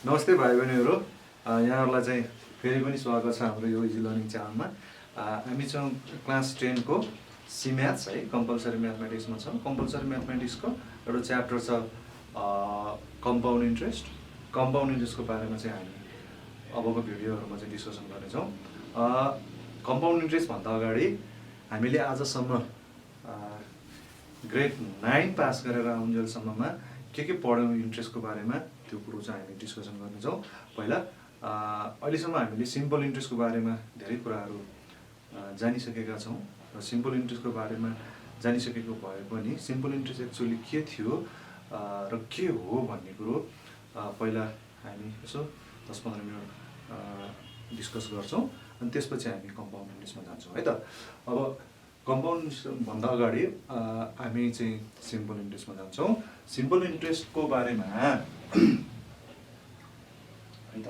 नमस्ते भाइ बहिनीहरू, यहाँहरूलाई चाहिँ फेरि पनि स्वागत छ हाम्रो यो इजी लर्निङ च्यानलमा। हामी छौँ क्लास 10 को सी म्याथ्स है, कम्पलसरी म्याथमेटिक्समा छौँ। कम्पलसरी म्याथमेटिक्सको एउटा च्याप्टर छ कम्पाउन्ड इन्ट्रेस्ट। कम्पाउन्ड इन्ट्रेस्टको बारेमा चाहिँ हामी अबको भिडियोहरूमा चाहिँ डिस्कसन गर्नेछौँ। कम्पाउन्ड इन्ट्रेस्टभन्दा अगाडि हामीले आजसम्म ग्रेड 9 पास गरेर आउन्जेलसम्ममा के पढ्यौँ इन्ट्रेस्टको बारेमा, त्यो कुरो चाहिँ हामी डिस्कसन गर्नेछौँ। पहिला अहिलेसम्म हामीले सिम्पल इन्ट्रेस्टको बारेमा धेरै कुराहरू जानिसकेका छौँ र सिम्पल इन्ट्रेस्टको बारेमा जानिसकेको भए पनि सिम्पल इन्ट्रेस्ट एक्चुअली के थियो र के हो भन्ने कुरो पहिला हामी यसो 10-15 मिनट डिस्कस गर्छौँ अनि त्यसपछि हामी कम्पाउन्ड इन्ट्रेस्टमा जान्छौँ है त। अब कम्पाउन्ड भन्दा अगाडि हामी चाहिँ सिम्पल इन्ट्रेस्टमा जान्छौँ। सिम्पल इन्ट्रेस्टको बारेमा है त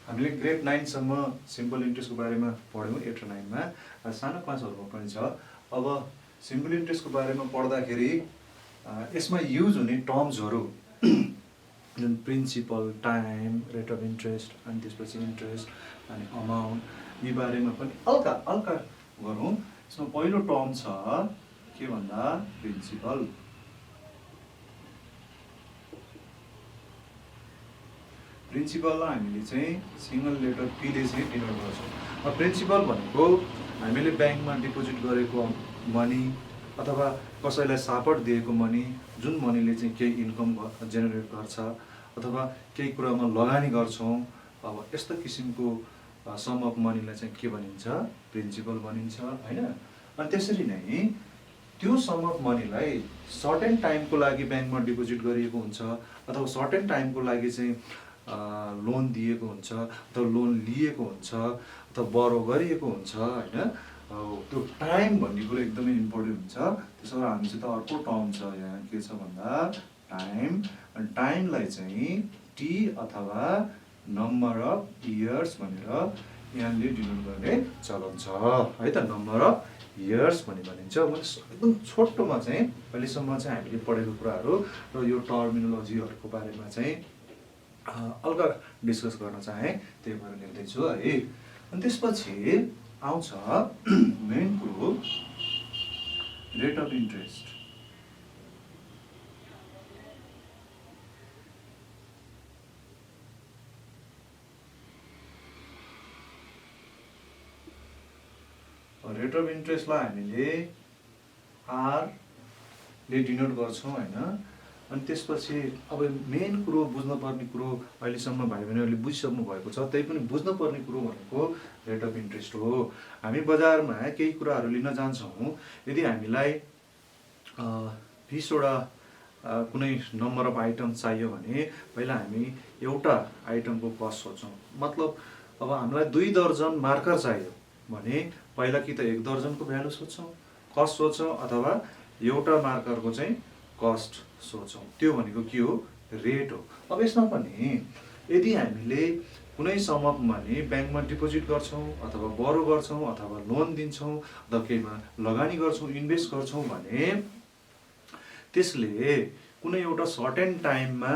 हामीले ग्रेड 9 सम्म सिम्पल इन्ट्रेस्टको बारेमा पढ्यौँ 8 र 9 मा। सानो क्लासहरूमा पनि छ। अब सिम्पल इन्ट्रेस्टको बारेमा पढ्दाखेरि यसमा युज हुने टर्म्सहरू जुन principal, time, rate of interest अनि त्यसपछि इन्ट्रेस्ट अनि अमाउन्ट, यी बारेमा पनि हल्का गरौँ। यसमा पहिलो टर्म छ के भन्दा प्रिन्सिपल। प्रिन्सिपललाई हामीले चाहिँ सिङ्गल लेटर पीले चाहिँ डिनोट गर्छौँ। प्रिन्सिपल भनेको हामीले ब्याङ्कमा डिपोजिट गरेको मनी अथवा कसैलाई सापट दिएको मनी, जुन मनीले चाहिँ केही इन्कम जेनेरेट गर्छ अथवा केही कुरामा लगानी गर्छौँ। अब यस्तो किसिमको सम अफ मनीलाई चाहिँ के भनिन्छ? प्रिन्सिपल भनिन्छ होइन। अनि त्यसरी नै त्यो सम अफ मनीलाई सर्टेन टाइमको लागि ब्याङ्कमा डिपोजिट गरिएको हुन्छ अथवा सर्टेन टाइमको लागि चाहिँ लोन दिएको हुन्छ अथवा लोन लिएको हुन्छ अथवा बरो गरिएको हुन्छ होइन। त्यो टाइम भन्ने कुरो एकदमै इम्पोर्टेन्ट हुन्छ। त्यसो भएर हामीसित अर्को टर्म छ यहाँ, के छ भन्दा टाइम। अनि टाइमलाई चाहिँ टी अथवा नम्बर अफ इयर्स भनेर यहाँले डिनोट गर्ने चलन छ है त। नम्बर अफ इयर्स भनिन्छ। मैले एकदम छोटोमा चाहिँ अहिलेसम्म चाहिँ हामीले पढेको कुराहरू र यो टर्मिनोलोजीहरूको बारेमा चाहिँ हल्का डिस्कस गर्न चाहेँ, त्यही भएर लेख्दैछु है। अनि त्यसपछि आउँछ मेन कुरो rate of interest. Rate of इन्ट्रेस्टलाई हामीले आरले डिनोट गर्छौँ होइन। अनि त्यसपछि अब मेन कुरो बुझ्नुपर्ने कुरो अहिलेसम्म भाइ बहिनीहरूले बुझिसक्नु भएको छ, त्यही पनि बुझ्नुपर्ने कुरो भनेको रेट अफ इन्ट्रेस्ट हो। हामी बजारमा केही कुराहरू लिन जान्छौँ, यदि हामीलाई 20वटा कुनै नम्बर अफ आइटम चाहियो भने पहिला हामी एउटा आइटमको कस्ट सोच्छौँ। मतलब अब हामीलाई 2 दर्जन मार्कर चाहियो भने पहिला कि त 1 दर्जनको भ्यालु सोच्छौँ, कस्ट सोच्छौँ, अथवा एउटा मार्करको चाहिँ कस्ट सोच्छौँ। त्यो भनेको के हो? रेट हो। अब यसमा पनि यदि हामीले कुनै सम अफ मनी ब्याङ्कमा डिपोजिट गर्छौँ अथवा बरो गर्छौँ अथवा लोन दिन्छौँ अथवा केहीमा लगानी गर्छौँ, इन्भेस्ट गर्छौँ भने त्यसले कुनै एउटा सर्टेन टाइममा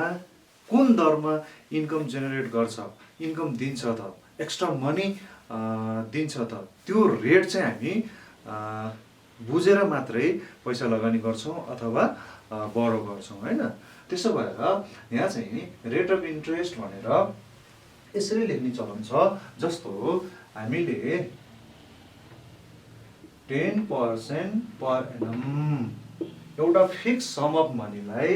कुन दरमा इन्कम जेनेरेट गर्छ, इन्कम दिन्छ त, एक्स्ट्रा मनी दिन्छ त, त्यो रेट चाहिँ हामी बुझेर मात्रै पैसा लगानी गर्छौँ अथवा बरो गर्छौँ होइन। त्यसो भएर यहाँ चाहिँ रेट अफ इन्ट्रेस्ट भनेर यसरी लेख्ने चलन छ। जस्तो हामीले 10% पर एनम एउटा फिक्स सम अफ मनीलाई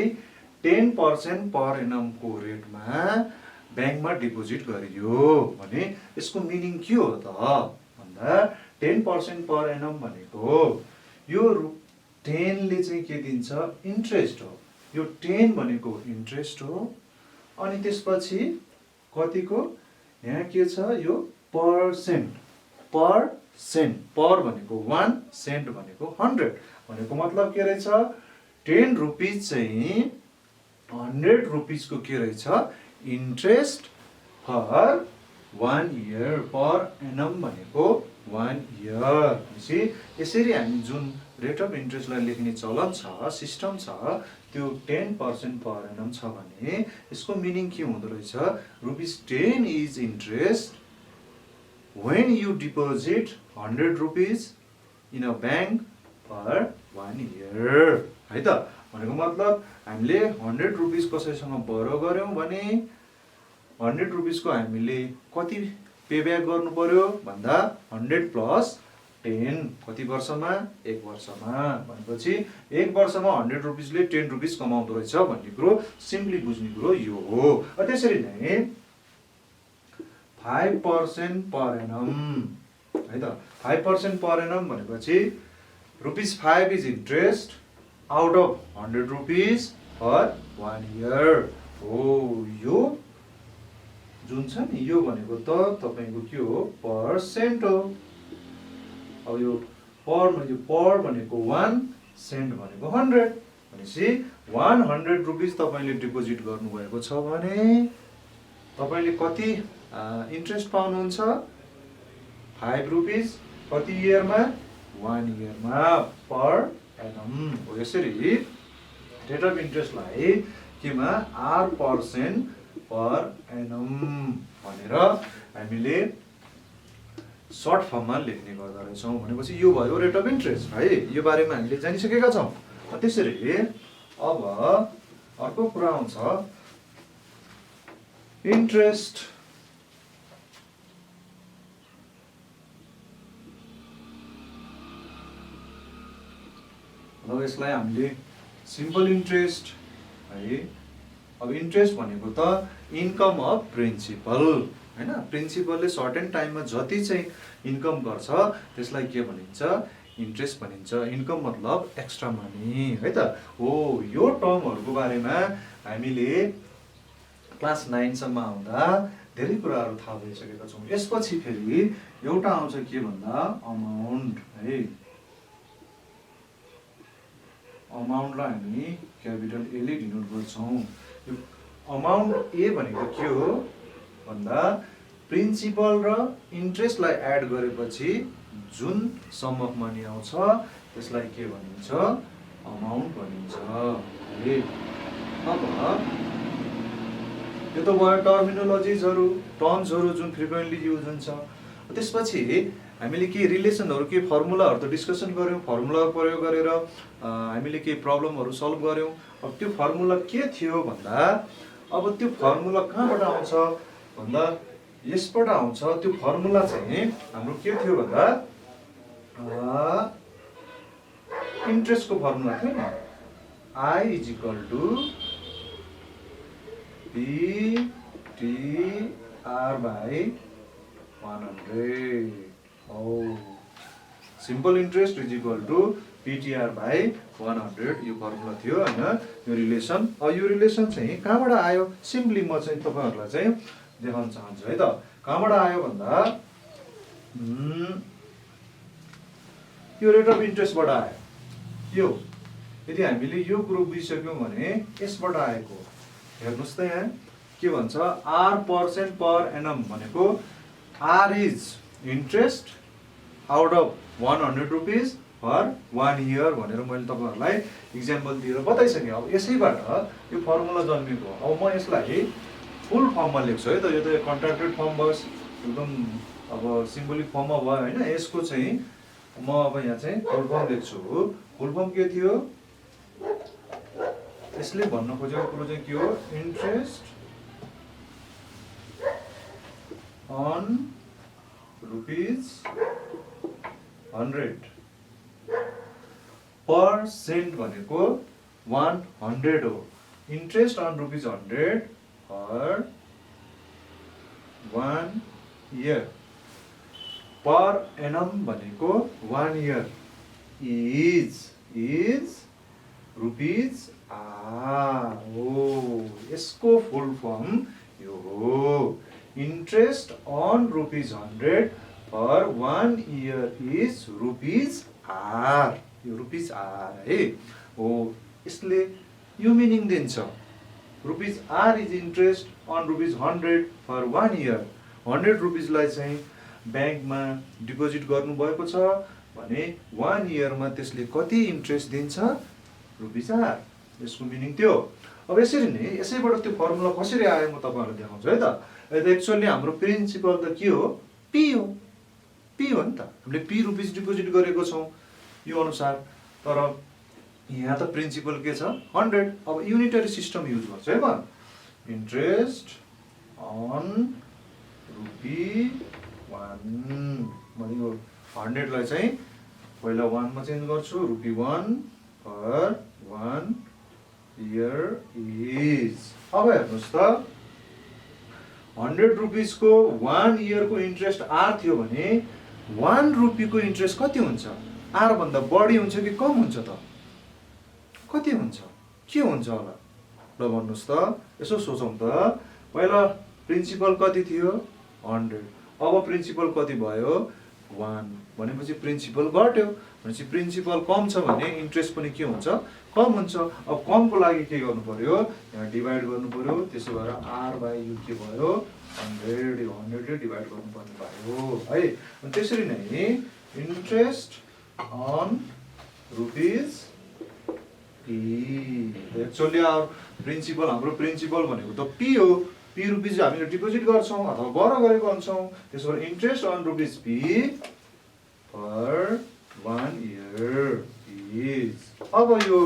10% पर एनमको रेटमा ब्याङ्कमा डिपोजिट गरियो भने यसको मिनिङ के हो त भन्दा 10% पर एनम भनेको यो 10ले चाहिँ के दिन्छ? इन्ट्रेस्ट हो। यो 10 भनेको इन्ट्रेस्ट हो। अनि त्यसपछि कतिको यहाँ के छ? यो पर्सेन्ट। पर भनेको 1, सेन्ट भनेको 100 भनेको मतलब के रहेछ? 10 रुपिज चाहिँ 100 रुपिजको के रहेछ? Interest for 1 year per annum भनेको 1 year भनेपछि यसरी हामी जुन रेट अफ इन्ट्रेस्टलाई लेख्ने चलन छ सिस्टम छ त्यो 10% पर एनम छ भने यसको मिनिङ के हुँदो रहेछ ₹10 is interest when you deposit 100 rupees in a bank for 1 year है त भनेको मतलब हामीले 100 रुपीस कसैसँग बरो गर्यौं भने 100 रुपीस को हामीले कति पे ब्याक गर्नु पर्यो भन्दा 100 प्लस 10 कति वर्षमा 1 वर्षमा भनेपछि 1 वर्षमा 100 रुपीसले 10 रुपीस कमाउँदो रहेछ भन्ने कुरो सिम्पली बुझ्ने कुरो यो हो। त्यसरी नै 5% पर एनम है त 5% पर एनम भनेपछि ₹5 is interest out of 100 rupees for 1 year हो। यो जुन छ नि यो भनेको त तपाईको के हो पर्सेन्ट हो। अब यो पर भनेको 1 सेन्ट भनेको 100 भनेपछि 100 रुपीस तपाईले डिपोजिट गर्नुभएको छ भने तपाईले कति इन्ट्रेस्ट पाउनुहुन्छ 5 रुपीस कति इयरमा 1 इयरमा पर एनम हो। यसरी रेट अफ इन्ट्रेस्टलाई केमा R% पर एनम भनेर हामीले सर्ट फर्ममा लेख्ने गर्दा रहेछौं। भनेपछि यो भयो रेट अफ इन्ट्रेस्ट है। यो बारेमा हामीले जानिसकेका छौं। त्यसरी अब अर्को कुरा आउँछ इन्ट्रेस्ट। अब यसलाई हामीले सिम्पल इन्ट्रेस्ट है। अब इन्ट्रेस्ट भनेको त इन्कम अफ प्रिन्सिपल हैन। प्रिन्सिपलले सर्टेन टाइममा जति चाहिँ इन्कम गर्छ त्यसलाई के भनिन्छ इन्ट्रेस्ट भनिन्छ। इन्कम मतलब एक्स्ट्रा मनी है त हो। यो टर्महरुको बारेमा हामीले क्लास 9 सम्म आउँदा धेरै कुराहरु थाहा भइसकेका छौं। यसपछि फेरि एउटा आउँछ के भन्दा अमाउन्ट है। अमाउन्टलाई हामी क्यापिटल ए ले डिनोट गर्छौं। यो अमाउन्ट ए भनेको के हो भन्दा प्रिन्सिपल र इन्ट्रेस्टलाई एड गरेपछि जुन सम अफ मनी आउँछ त्यसलाई के भनिन्छ अमाउन्ट भनिन्छ है। अब यो त भयो टर्मिनोलोजिजहरु टर्म्सहरु जुन फ्रिक्वेन्टली युज हुन्छ। त्यसपछि हामीले के रिलेसनहरु के फर्मुलाहरु त डिस्कसन गर्यौं। फर्मुला प्रयोग गरेर हामीले के प्रब्लमहरु सल्भ गर्यौं। अब त्यो फर्मुला के थियो भन्दा अब त्यो फर्मुला कहाँबाट आउँछ भन्दा यसबाट आउँछ। त्यो फर्मुला चाहिँ हाम्रो के थियो भन्दा इन्ट्रेस्टको फर्मुला थियो नि I is equal to PTR by 100 हो। Simple interest is equal to PTR by 100 यो फर्मुला थियो हैन। यो रिलेसन यो रिलेसन चाहिँ कहाँबाट आयो सिम्पली म चाहिँ तपाईहरुलाई चाहिँ देखाउन चाहन्छु है त। कहाँबाट आयो भन्दा यो रेट अफ इन्ट्रेस्टबाट आयो। यो यदि हामीले यो कुरो बुझिसक्यौं भने यसबाट आएको हेर्नुस् त यहाँ के भन्छ R% पर एनम भनेको R is interest out of 100 rupees for 1 year भनेर मैले तपाईहरुलाई एक्जाम्पल दिएर बताइसके। अब यसैबाट यो फर्मुला जन्मेको। अब म यसलाई फुल फर्ममा लेख्छु है त। यो त कन्ट्राक्टेड फर्म बस एकदम अब सिम्बोलिक फर्ममा भयो हैन। यसको चाहिँ म अब यहाँ चाहिँ फुल फर्म लेख्छु। फुल फर्म के थियो यसले भन्न खोजेको कुरो चाहिँ के हो इन्ट्रेस्ट अन ₹100 % भनेको 100 हो। Interest on ₹100 for 1 year per annum भनेको 1 इयर इज रुपीज आर हो। यसको फुल फर्म यो हो interest on ₹100 for 1 year is rupees R. यो रुपीज आर है हो। यसले यो मिनिङ दिन्छ rupees R is interest on ₹100 for 1 year 100 रुपिसलाई चाहिँ ब्याङ्कमा डिपोजिट गर्नुभएको छ भने 1 इयरमा त्यसले कति इन्ट्रेस्ट दिन्छ? ₹8,000। यसको मिनिङ त्यो। अब यसरी नै यसैबाट त्यो फर्मुला कसरी आयो म तपाईँहरूलाई देखाउँछु है त। एक्चुअली हाम्रो प्रिन्सिपल त के हो? पी हो। पी हो नि त। हामीले पी रुपिस डिपोजिट गरेको छौँ यो अनुसार। तर यहाँ त प्रिन्सिपल के छ? 100। अब युनिटरी सिस्टम युज गर्छ है म। इन्ट्रेस्ट अन ₹1 भनेको 100 लाई चाहिँ पहिला 1 मा चेन्ज गर्छु। ₹1 per 1 year is। अब हेर्नुहोस् त 100 रुपिसको 1 इयरको इन्ट्रेस्ट आर थियो भने 1 रुपीको इन्ट्रेस्ट कति हुन्छ? आर भन्दा बढी हुन्छ कि कम हुन्छ त? कति हुन्छ? के हुन्छ होला? ल भन्नुहोस् त। यसो सोचौँ त। पहिला प्रिन्सिपल कति थियो? 100। अब प्रिन्सिपल कति भयो? 1। भनेपछि प्रिन्सिपल घट्यो। भनेपछि प्रिन्सिपल कम छ भने इन्ट्रेस्ट पनि के हुन्छ? कम हुन्छ। अब कमको लागि के गर्नु पर्यो? यहाँ डिभाइड गर्नु पर्यो। त्यसो भएर आर बाई यु के भयो? 100। 100 ले डिभाइड गर्नुपर्ने भयो है। अनि त्यसरी नै interest on rupees P. Actually principal हाम्रो प्रिन्सिपल भनेको त पी हो। पी रुपिस हामीले डिपोजिट गर्छौँ अथवा बर गरेको हुन्छौँ। त्यसो भएर interest on rupees P per 1 year is. अब यो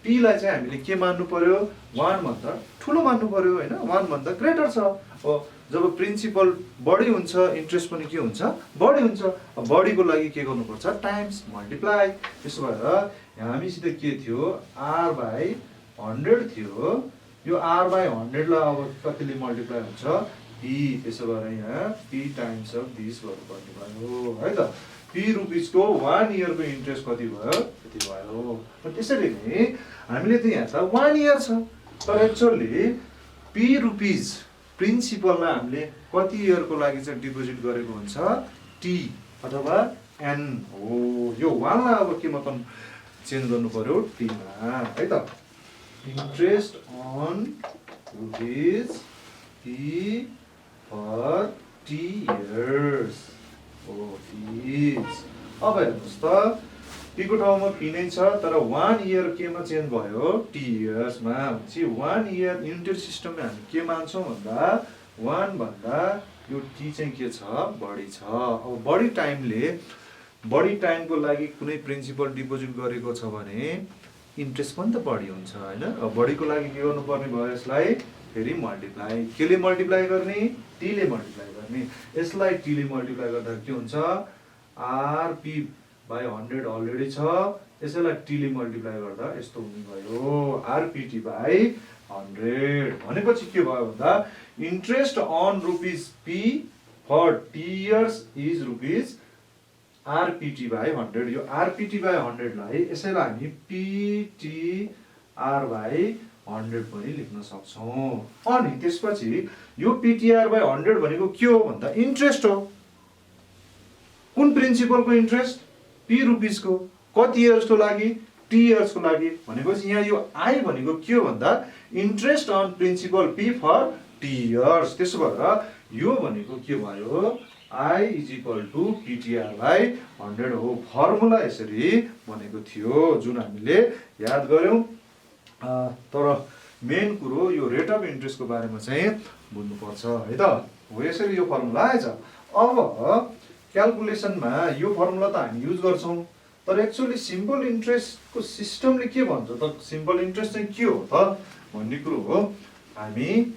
पी लाई चाहिँ हामीले के मान्नु पर्यो? 1 भन्दा ठुलो मान्नु पर्यो हैन? 1 भन्दा ग्रेटर छ। अब जब प्रिन्सिपल बढी हुन्छ इन्ट्रेस्ट पनि के हुन्छ? बढी हुन्छ। अब बढीको लागि के गर्नुपर्छ? Times multiply. त्यसो भएर यहाँ हामीसित के थियो? आर बाई 100 थियो। यो आर बाई 100 लाई अब कतिले मल्टिप्लाई हुन्छ? पी। त्यसो भएर यहाँ पी टाइम्स अफ दिस गर्नुपर्ने भयो है त। पी रुपिसको 1 इयरको इन्ट्रेस्ट कति भयो? यति भयो। त्यसरी नै हामीले त यहाँ त 1 इयर छ। तर एक्चुअली पी रुपिस प्रिन्सिपललाई हामीले कति इयरको लागि चाहिँ डिपोजिट गरेको हुन्छ? टी अथवा एन हो। यो 1 लाई अब केमा चेन्ज गर्नु पर्यो? टी मा है त। Interest on rupees P for T years हो इज। अब हेर्नुहोस् त पीको ठाउँमा पी नै छ तर 1 इयर केमा चेन्ज भयो? टी इयर्समा। भनेपछि 1 इयर युनिटरी सिस्टममा हामी के मान्छौँ भन्दा 1 भन्दा यो टी चाहिँ के छ? बढी छ। अब बढी टाइमको लागि कुनै प्रिन्सिपल डिपोजिट गरेको छ भने इन्ट्रेस्ट पनि त बढी हुन्छ हैन? अब बढीको लागि के गर्नुपर्ने भयो? यसलाई फेरि मल्टिप्लाई। केले मल्टिप्लाई गर्ने? टी ले मल्टिप्लाई गर्ने। यसलाई टी ले मल्टिप्लाई गर्दा के हुन्छ? आरपी बाई 100 अलरेडी छ। यसैलाई टी ले मल्टिप्लाई गर्दा यस्तो हुने भयो आरपीटी बाई 100। भनेपछि के भयो भन्दा interest on rupees P for T years is rupees RPT by 100। यो आरपीटी बाई 100 लाई यसैलाई हामी पीटी आर बाई 100 पनि लेख्न सक्छौँ। अनि त्यसपछि यो पीटीआर बाई 100 भनेको के हो भन्दा इन्ट्रेस्ट हो। कुन प्रिन्सिपलको इन्ट्रेस्ट? पी रुपिसको। कति इयर्सको लागि? टी इयर्सको लागि। भनेपछि यहाँ यो आई भनेको के हो भन्दा interest on principal P for T years. त्यसो भएर यो भनेको के भयो? I is equal to PTR by 100 हो। फर्मुला यसरी बनेको थियो जुन हामीले याद गर्यौं। तर मेन कुरो यो रेट अफ इन्ट्रेस्टको बारेमा चाहिँ बुझ्नुपर्छ है त। हो यसरी यो फर्मुला आएछ। अब क्याल्कुलेसनमा यो फर्मुला त हामी युज गर्छौं तर एक्चुअली सिम्पल इन्ट्रेस्टको सिस्टमले के भन्छ त? सिम्पल इन्ट्रेस्ट चाहिँ के हो त भन्ने कुरो हो हामी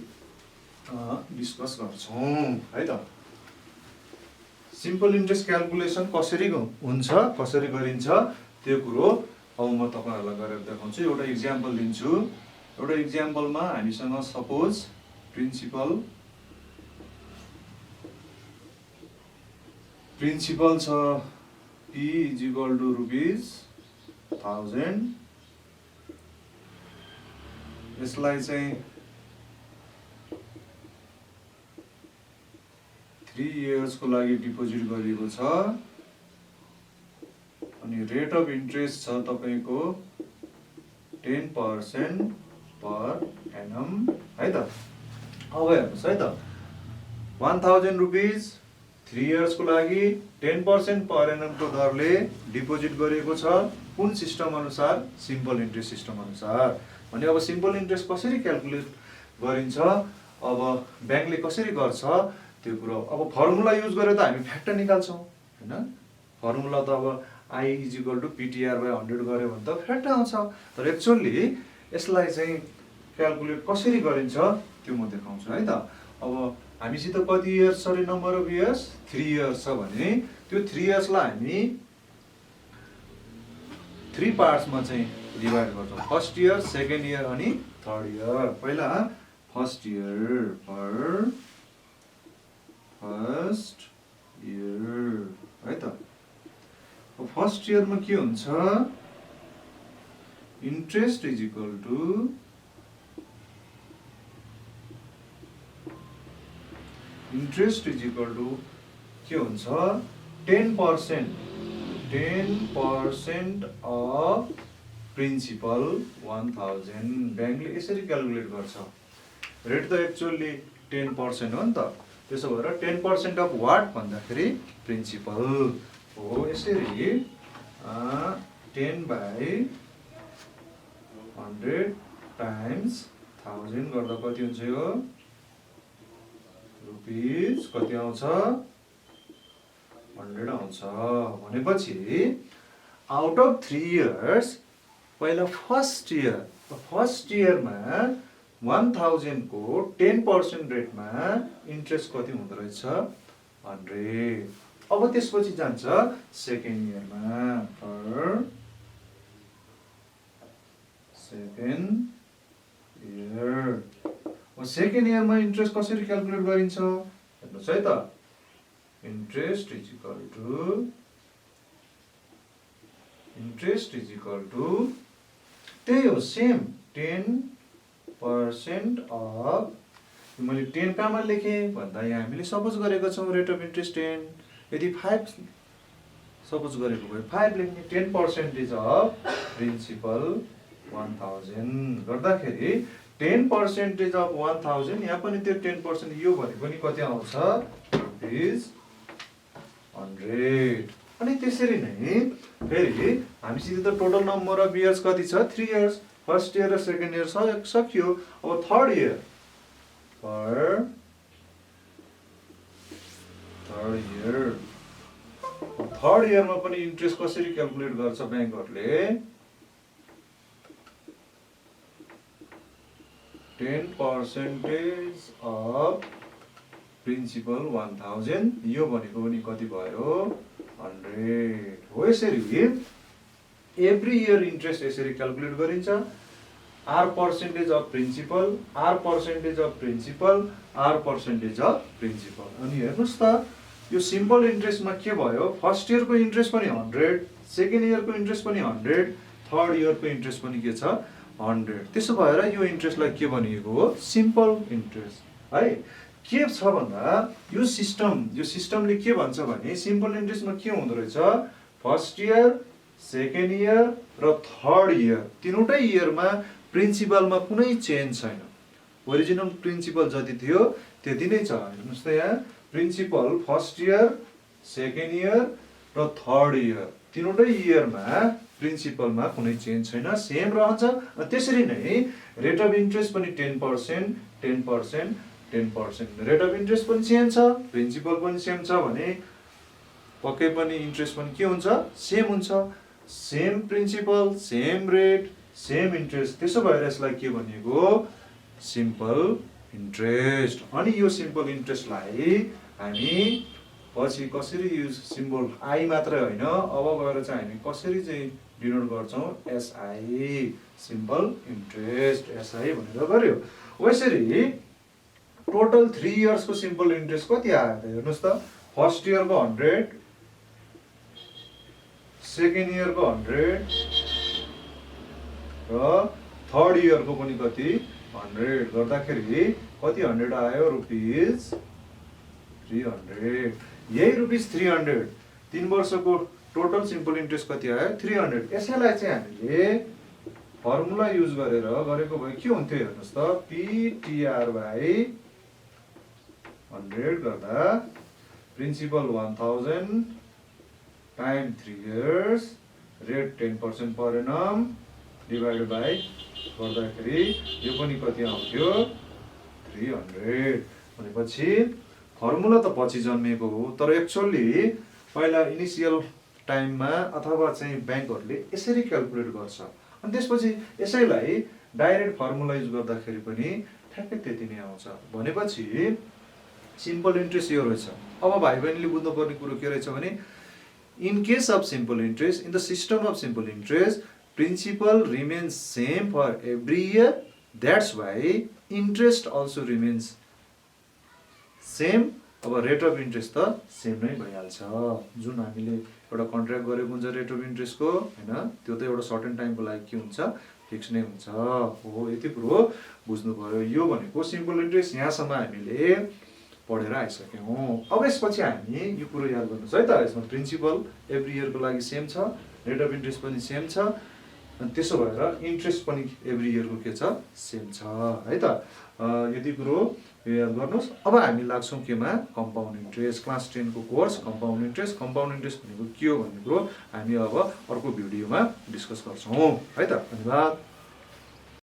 डिस्कस गर्छौं है त। सिम्पल इन्ट्रेस्ट क्याल्कुलेसन कसरी हुन्छ कसरी गरिन्छ त्यो कुरो अब म तपाईहरुलाई गरेर देखाउँछु। एउटा एक्जाम्पल दिन्छु। एउटा एक्जाम्पलमा हामीसँग सपोज प्रिन्सिपल छ P is equal to ₹1000। यसलाई चाहिँ 3 years को लागि डिपोजिट गरिएको छ अनि रेट अफ इन्ट्रेस्ट छ तपाईको 10% पर एनम है त। अब हेर्नुस् है त 1000 रुपिस 3 इयर्सको लागि 10% पर एनमको दरले डिपोजिट गरिएको छ। कुन सिस्टम अनुसार? सिम्पल इन्ट्रेस्ट सिस्टम अनुसार। भने अब सिम्पल इन्ट्रेस्ट कसरी क्याल्कुलेट गरिन्छ, अब ब्याङ्कले कसरी गर्छ त्यो कुरो। अब फर्मुला युज गरेर त हामी फ्याक्टर निकाल्छौँ हैन। फर्मुला त अब I = PTR/100 गऱ्यो भने त फ्याक्टर आउँछ। तर एक्चुअली यसलाई चाहिँ क्याल्कुलेट कसरी गरिन्छ त्यो म देखाउँछु है त। अब हामीसित कति इयर्स छ रे? नम्बर अफ इयर्स 3 इयर्स छ भने त्यो 3 इयर्सलाई हामी 3 पार्ट्समा चाहिँ डिभाइड गर्छौँ। फर्स्ट इयर, सेकेन्ड इयर अनि थर्ड इयर। पहिला फर्स्ट इयर है त। फर्स्ट इयरमा के हुन्छ? इन्ट्रेस्ट इज इक्वल टु के हुन्छ? 10% अफ प्रिन्सिपल 1000। ब्याङ्कले यसरी क्याल्कुलेट गर्छ। रेट त एक्चुअली 10% हो नि त। त्यसो भएर 10% अफ वाट भन्दाखेरि प्रिन्सिपल हो। यसरी 10/100 टाइम्स 1000 गर्दा कति हुन्छ? यो रुपिस कति आउँछ? 100 आउँछ। भनेपछि आउट अफ 3 इयर्स पहिला फर्स्ट इयरमा 1000 को 10% रेटमा इन्ट्रेस्ट कति हुँदो रहेछ? 100। अब त्यसपछि जान्छ सेकेन्ड इयरमा। सेकेन्ड इयरमा इन्ट्रेस्ट कसरी क्याल्कुलेट गरिन्छ हेर्नुहोस् है त। इन्ट्रेस्ट इज इक्वल टु त्यही हो, सेम 10% अफ। मैले 10 कहाँमा लेखेँ भन्दा यहाँ हामीले सपोज गरेको छौँ रेट अफ इन्ट्रेस्ट 10। यदि 5 सपोज गरेको भए 5 लेख्ने। 10% अफ प्रिन्सिपल 1000 गर्दाखेरि 10% अफ 1000, यहाँ पनि त्यो 10% यो भनेको नि कति आउँछ? रुपिस 100। अनि त्यसरी नै फेरि हामीसित त टोटल नम्बर अफ इयर्स कति छ? 3 इयर्स। फर्स्ट इयर र सेकेन्ड इयर सक्यो। अब थर्ड इयर थर्ड इयरमा पनि इन्ट्रेस्ट कसरी क्याल्कुलेट गर्छ ब्याङ्कहरूले? 10% अफ प्रिन्सिपल 1000, यो भनेको पनि कति भयो? 100 हो। यसरी एभ्री इयर इन्ट्रेस्ट यसरी क्याल्कुलेट गरिन्छ। R% of principal, R% of principal, R% of principal. अनि हेर्नुहोस् त यो सिम्पल इन्ट्रेस्टमा के भयो? फर्स्ट इयरको इन्ट्रेस्ट पनि 100, सेकेन्ड इयरको इन्ट्रेस्ट पनि 100, थर्ड इयरको इन्ट्रेस्ट पनि के छ? 100। त्यसो भएर यो इन्ट्रेस्टलाई के भनिएको हो? सिम्पल इन्ट्रेस्ट है। के छ भन्दा यो सिस्टमले के भन्छ भने सिम्पल इन्ट्रेस्टमा के हुँदो रहेछ? फर्स्ट इयर, सेकेन्ड इयर र थर्ड इयर तीनवटै इयरमा प्रिन्सिपलमा कुनै चेन्ज छैन। ओरिजिनल प्रिन्सिपल जति थियो त्यति नै छ। हेर्नुहोस् त यहाँ principal first year, second year र थर्ड इयर तीनवटै इयरमा प्रिन्सिपलमा कुनै चेन्ज छैन, सेम रहन्छ। त्यसरी नै रेट अफ इन्ट्रेस्ट पनि 10%। रेट अफ इन्ट्रेस्ट पनि सेम छ, प्रिन्सिपल पनि सेम छ भने पक्कै पनि इन्ट्रेस्ट पनि के हुन्छ? सेम हुन्छ। Same principal, same rate, same interest. त्यसो भएर यसलाई के भनिएको? Simple interest. अनि यो सिम्पल इन्ट्रेस्टलाई हामी पछि कसरी युज, सिम्बल आई मात्रै होइन, अब गएर चाहिँ हामी कसरी चाहिँ डिनोट गर्छौँ? SI, सिम्पल इन्ट्रेस्ट, SI भनेर गर्यो। यसरी टोटल 3 इयर्सको सिम्पल इन्ट्रेस्ट कति आयो त हेर्नुहोस् त। फर्स्ट इयरको 100, सेकेन्ड इयरको 100 र थर्ड इयरको पनि कति? 100 गर्दाखेरि कति 100 आयो? रुपिस 300। यही रुपिस 300 3 वर्षको टोटल सिम्पल इन्ट्रेस्ट कति आयो? 300। यसैलाई चाहिँ हामीले फर्मुला युज गरेर गरेको भए के हुन्थ्यो हेर्नुहोस् त। PTR/100 100 गर्दा principal 1000 time 3 years rate 10% per annum divide by गर्दाखेरि यो पनि कति आउँथ्यो 300 भनेपछि फर्मुला त पछि जन्मिएको हो तर एक्चुअली पहिला इनिसियल टाइममा अथवा चाहिँ ब्याङ्कहरूले यसरी क्याल्कुलेट गर्छ अनि त्यसपछि यसैलाई डाइरेक्ट फर्मुला युज गर्दाखेरि पनि ठ्याक्कै त्यति नै आउँछ भनेपछि सिम्पल इन्ट्रेस्ट यो रहेछ। अब भाइ बहिनीले बुझ्नुपर्ने कुरो के रहेछ भने in case of simple interest in the system of simple interest principal remains same for every year that's why interest also remains same. अब रेट अफ इन्ट्रेस्ट त सेम नै भइहाल्छ जुन हामीले एउटा कन्ट्र्याक्ट गरेको हुन्छ रेट अफ इन्ट्रेस्टको होइन त्यो त एउटा सर्टेन टाइमको लागि के हुन्छ फिक्स नै हुन्छ हो यति कुरो बुझ्नु पर्यो। यो भनेको सिम्पल इन्ट्रेस्ट यहाँसम्म हामीले पढेर आइसक्यौँ। अब यसपछि हामी यो कुरो याद गर्नुहोस् है त यसमा प्रिन्सिपल एभ्री इयरको लागि सेम छ रेट अफ इन्ट्रेस्ट पनि सेम छ अनि त्यसो भएर इन्ट्रेस्ट पनि एभ्री इयरको के छ सेम छ है त यति कुरो याद गर्नुहोस्। अब हामी लाग्छौँ केमा कम्पाउन्ड इन्ट्रेस्ट क्लास 10 को कोर्स कम्पाउन्ड इन्ट्रेस्ट भनेको के हो भन्ने कुरो हामी अब अर्को भिडियोमा डिस्कस गर्छौँ है त धन्यवाद।